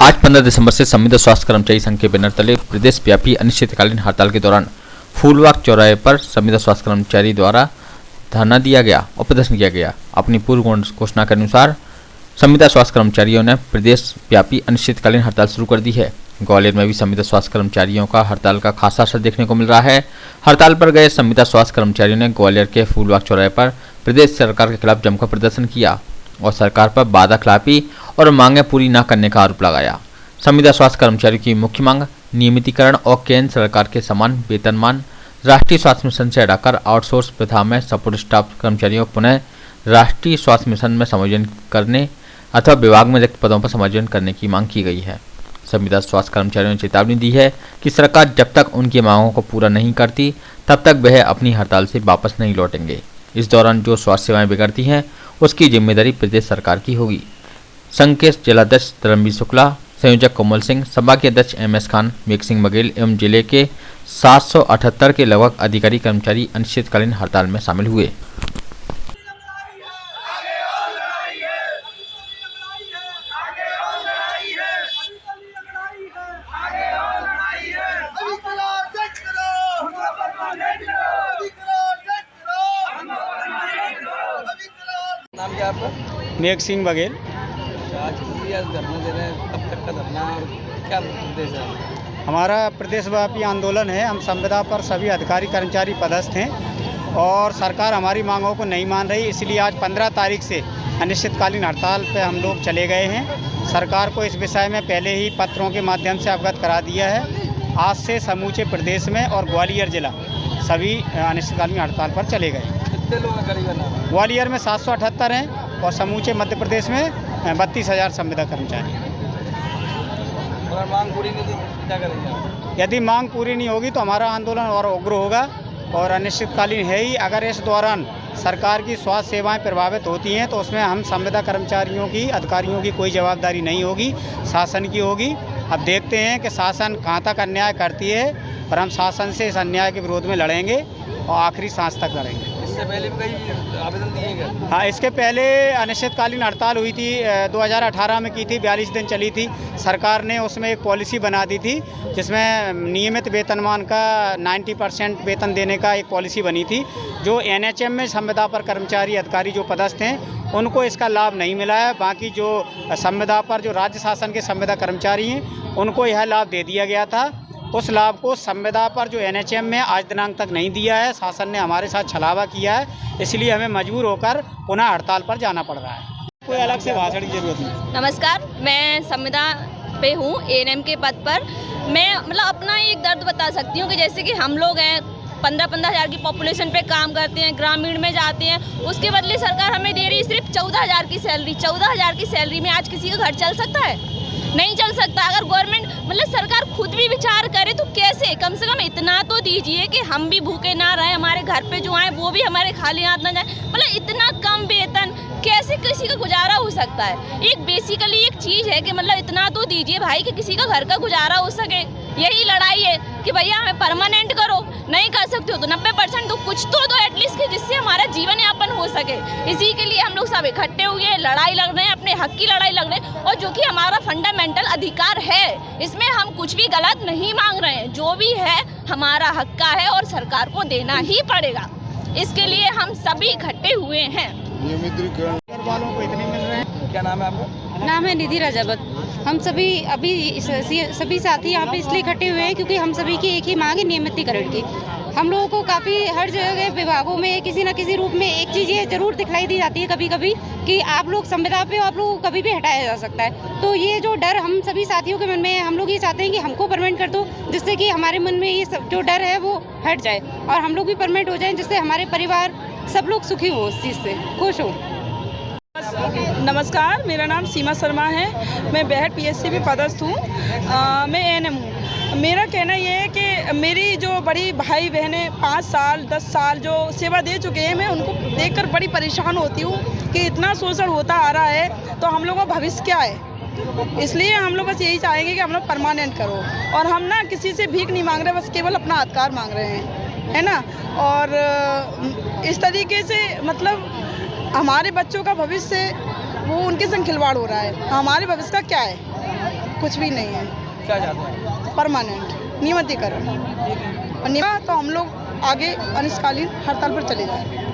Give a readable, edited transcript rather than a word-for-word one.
आज 15 दिसंबर से संविदा स्वास्थ्य कर्मचारी संघ के बैनर तले प्रदेश व्यापी अनिश्चितकालीन हड़ताल के दौरान फूलबाग चौराहे पर संविदा स्वास्थ्य कर्मचारी द्वारा धरना दिया गया और प्रदर्शन किया गया। अपनी पूर्व घोषणा के अनुसार संविदा स्वास्थ्य कर्मचारियों ने प्रदेश व्यापी अनिश्चितकालीन हड़ताल शुरू कर दी है। ग्वालियर में भी संविदा स्वास्थ्य कर्मचारियों का हड़ताल का खासा असर देखने को मिल रहा है। हड़ताल पर गए संविदा स्वास्थ्य कर्मचारियों ने ग्वालियर के फूलबाग चौराहे पर प्रदेश सरकार के खिलाफ जमकर प्रदर्शन किया और सरकार पर वादाखिलाफी और मांगें पूरी न करने का आरोप लगाया। संविदा स्वास्थ्य कर्मचारियों की मुख्य मांग नियमितीकरण और केंद्र सरकार के समान वेतनमान, राष्ट्रीय स्वास्थ्य मिशन से हटाकर आउटसोर्स प्रथा में सपोर्ट स्टाफ कर्मचारियों को पुनः राष्ट्रीय स्वास्थ्य मिशन में समायोजन करने अथवा विभाग में रिक्त पदों पर समायोजन करने की मांग की गई है। संविदा स्वास्थ्य कर्मचारियों ने चेतावनी दी है कि सरकार जब तक उनकी मांगों को पूरा नहीं करती तब तक वह अपनी हड़ताल से वापस नहीं लौटेंगे। इस दौरान जो स्वास्थ्य सेवाएं बिगड़ती हैं उसकी जिम्मेदारी प्रदेश सरकार की होगी। संघ के जिलाध्यक्ष धर्मवीर शुक्ला, संयोजक कोमल सिंह, सभा के अध्यक्ष MS खान, मेघ सिंह बघेल एवं जिले के 778 के लगभग अधिकारी कर्मचारी अनिश्चितकालीन हड़ताल में शामिल हुए। नाम क्या आपका? मेघ सिंह बघेल। आज धरना दे रहे हैं, कब तक का धरना और क्या उद्देश्य है? हमारा प्रदेशव्यापी आंदोलन है। हम संविदा पर सभी अधिकारी कर्मचारी पदस्थ हैं और सरकार हमारी मांगों को नहीं मान रही, इसलिए आज 15 तारीख से अनिश्चितकालीन हड़ताल पे हम लोग चले गए हैं। सरकार को इस विषय में पहले ही पत्रों के माध्यम से अवगत करा दिया है। आज से समूचे प्रदेश में और ग्वालियर जिला सभी अनिश्चितकालीन हड़ताल पर चले गए। कितने लोग करीबन? ग्वालियर में 778 हैं और समूचे मध्य प्रदेश में 32,000 संविदा कर्मचारी। अगर मांग पूरी नहीं तो क्या करेंगे? यदि मांग पूरी नहीं होगी तो हमारा आंदोलन और उग्र होगा और अनिश्चितकालीन है ही। अगर इस दौरान सरकार की स्वास्थ्य सेवाएं प्रभावित होती हैं तो उसमें हम संविदा कर्मचारियों की, अधिकारियों की कोई जवाबदारी नहीं होगी, शासन की होगी। अब देखते हैं कि शासन कहाँ तक अन्याय करती है और हम शासन से इस अन्याय के विरोध में लड़ेंगे और आखिरी सांस तक लड़ेंगे। इससे पहले भी कई आवेदन दिए गए? हाँ, इसके पहले अनिश्चितकालीन हड़ताल हुई थी, 2018 में की थी, 42 दिन चली थी। सरकार ने उसमें एक पॉलिसी बना दी थी जिसमें नियमित वेतनमान का 90% वेतन देने का एक पॉलिसी बनी थी। जो NHM में संविदा पर कर्मचारी अधिकारी जो पदस्थ हैं उनको इसका लाभ नहीं मिला है। बाकी जो संविदा पर जो राज्य शासन के संविदा कर्मचारी हैं उनको यह लाभ दे दिया गया था। उस लाभ को संविदा पर जो NHM में आज दिनांक तक नहीं दिया है। शासन ने हमारे साथ छलावा किया है, इसलिए हमें मजबूर होकर पुनः हड़ताल पर जाना पड़ रहा है। कोई अलग से भाषण की जरूरत नहीं। नमस्कार, मैं संविदा पे हूँ, ANM के पद पर। मैं अपना एक दर्द बता सकती हूँ कि जैसे कि हम लोग हैं 15-15 हज़ार की पॉपुलेशन पे काम करते हैं, ग्रामीण में जाते हैं, उसके बदले सरकार हमें दे रही है सिर्फ 14,000 की सैलरी। 14,000 की सैलरी में आज किसी का घर चल सकता है? नहीं चल सकता। अगर गवर्नमेंट सरकार खुद भी विचार करे तो कैसे, कम से कम इतना तो दीजिए कि हम भी भूखे ना रहें, हमारे घर पे जो आए वो भी हमारे खाली हाथ ना जाए। इतना कम वेतन कैसे किसी का गुजारा हो सकता है? एक बेसिकली एक चीज़ है कि इतना तो दीजिए भाई कि किसी का घर का गुजारा हो सके। यही लड़ाई है कि भैया हमें परमानेंट करो, नहीं कर सकते हो तो 90% तो कुछ तो दो एटलीस्ट कि जिससे हमारा जीवन यापन हो सके। इसी के लिए हम लोग सब इकट्ठे हुए हैं, लड़ाई लड़ रहे हैं, अपने हक की लड़ाई लड़ रहे हैं और जो कि हमारा फंडामेंटल अधिकार है, इसमें हम कुछ भी गलत नहीं मांग रहे हैं। जो भी है हमारा हक का है और सरकार को देना ही पड़ेगा। इसके लिए हम सभी इकट्ठे हुए हैं। नियमितीकरण वालों को इतने मिल रहे हैं। क्या नाम है आपका? नाम है निधि राजावत। हम सभी अभी सभी साथी यहाँ पे इसलिए इकट्ठे हुए हैं क्योंकि हम सभी की एक ही मांग है नियमितीकरण की। हम लोगों को काफ़ी हर जगह विभागों में किसी न किसी रूप में एक चीज़ ये जरूर दिखलाई दी जाती है कभी कभी कि आप लोग संविदा पे आप लोगों को कभी भी हटाया जा सकता है। तो ये जो डर हम सभी साथियों के मन में है, हम लोग ये चाहते हैं कि हमको परमानेंट कर दो, जिससे कि हमारे मन में ये सब जो डर है वो हट जाए और हम लोग भी परमानेंट हो जाएं, जिससे हमारे परिवार सब लोग सुखी हो, उस चीज़ से खुश हो। नमस्कार, मेरा नाम सीमा शर्मा है। मैं बेहट PSC में पदस्थ हूँ। मैं ANM हूँ। मेरा कहना ये है कि मेरी जो बड़ी भाई बहनें 5 साल 10 साल जो सेवा दे चुके हैं, मैं उनको देखकर बड़ी परेशान होती हूँ कि इतना शोषण होता आ रहा है तो हम लोगों का भविष्य क्या है। इसलिए हम लोग बस यही चाहेंगे कि हम लोग परमानेंट करो और हम ना किसी से भीख नहीं मांग रहे, बस केवल अपना अधिकार मांग रहे हैं, है ना। और इस तरीके से हमारे बच्चों का भविष्य वो उनके संग खिलवाड़ हो रहा है। हमारे भविष्य का क्या है? कुछ भी नहीं है। क्या चाहते हैं? परमानेंट नियमितीकरण और तो हम लोग आगे अनिश्चितकालीन हड़ताल पर चले जाएं।